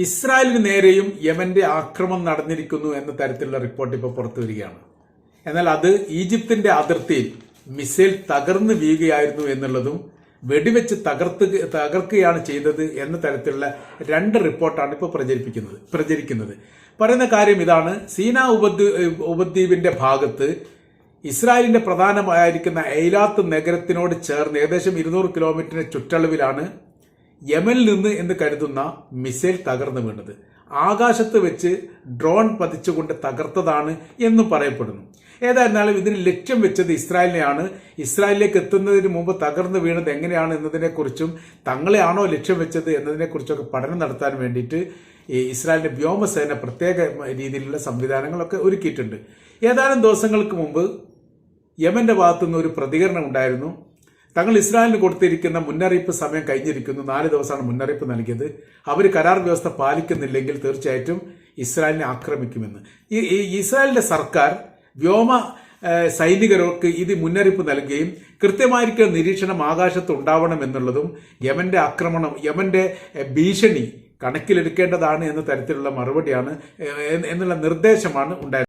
ഇസ്രായേലിന് നേരെയും യമന്റെ ആക്രമണം നടന്നിരിക്കുന്നു എന്ന തരത്തിലുള്ള റിപ്പോർട്ട് ഇപ്പോൾ പുറത്തു വരികയാണ്. എന്നാൽ അത് ഈജിപ്തിന്റെ അതിർത്തിയിൽ മിസൈൽ തകർന്നു വീഴുകയായിരുന്നു എന്നുള്ളതും വെടിവെച്ച് തകർക്കുകയാണ് ചെയ്തത് എന്ന തരത്തിലുള്ള രണ്ട് റിപ്പോർട്ടാണ് ഇപ്പോൾ പ്രചരിക്കുന്നത്. പറയുന്ന കാര്യം ഇതാണ്: സീനാ ഉപദ്വീപിന്റെ ഭാഗത്ത് ഇസ്രായേലിന്റെ പ്രധാനമായിരിക്കുന്ന എയ്ലാത്ത് നഗരത്തിനോട് ചേർന്ന് ഏകദേശം 200 കിലോമീറ്ററിന് ചുറ്റളവിലാണ് യമനിൽ നിന്ന് എന്ന് കരുതുന്ന മിസൈൽ തകർന്നു വീണത്. ആകാശത്ത് വെച്ച് ഡ്രോൺ പതിച്ചുകൊണ്ട് തകർത്തതാണ് എന്നും പറയപ്പെടുന്നു. ഏതായിരുന്നാലും ഇതിന് ലക്ഷ്യം വെച്ചത് ഇസ്രായേലിനെയാണ്. ഇസ്രായേലിലേക്ക് എത്തുന്നതിന് മുമ്പ് തകർന്നു വീണത് എങ്ങനെയാണ് എന്നതിനെക്കുറിച്ചും തങ്ങളെയാണോ ലക്ഷ്യം വെച്ചത് എന്നതിനെക്കുറിച്ചൊക്കെ പഠനം നടത്താൻ വേണ്ടിയിട്ട് ഇസ്രായേലിന്റെ വ്യോമസേന പ്രത്യേക രീതിയിലുള്ള സംവിധാനങ്ങളൊക്കെ ഒരുക്കിയിട്ടുണ്ട്. ഏതാനും ദിവസങ്ങൾക്ക് മുമ്പ് യമന്റെ ഭാഗത്തുനിന്ന് ഒരു പ്രതികരണം ഉണ്ടായിരുന്നു. തങ്ങൾ ഇസ്രായേലിന് കൊടുത്തിരിക്കുന്ന മുന്നറിയിപ്പ് സമയം കഴിഞ്ഞിരിക്കുന്നു, 4 ദിവസമാണ് മുന്നറിയിപ്പ് നൽകിയത്. അവർ കരാർ വ്യവസ്ഥ പാലിക്കുന്നില്ലെങ്കിൽ തീർച്ചയായിട്ടും ഇസ്രായേലിനെ ആക്രമിക്കുമെന്ന്. ഇസ്രായേലിന്റെ സർക്കാർ വ്യോമ സൈനികർക്ക് ഇത് മുന്നറിയിപ്പ് നൽകുകയും കൃത്യമായിരിക്കും നിരീക്ഷണം ആകാശത്ത് ഉണ്ടാവണമെന്നുള്ളതും യമന്റെ ആക്രമണം, യമന്റെ ഭീഷണി കണക്കിലെടുക്കേണ്ടതാണ് എന്ന തരത്തിലുള്ള മറുപടിയാണ് എന്നുള്ള നിർദ്ദേശമാണ് ഉണ്ടായത്.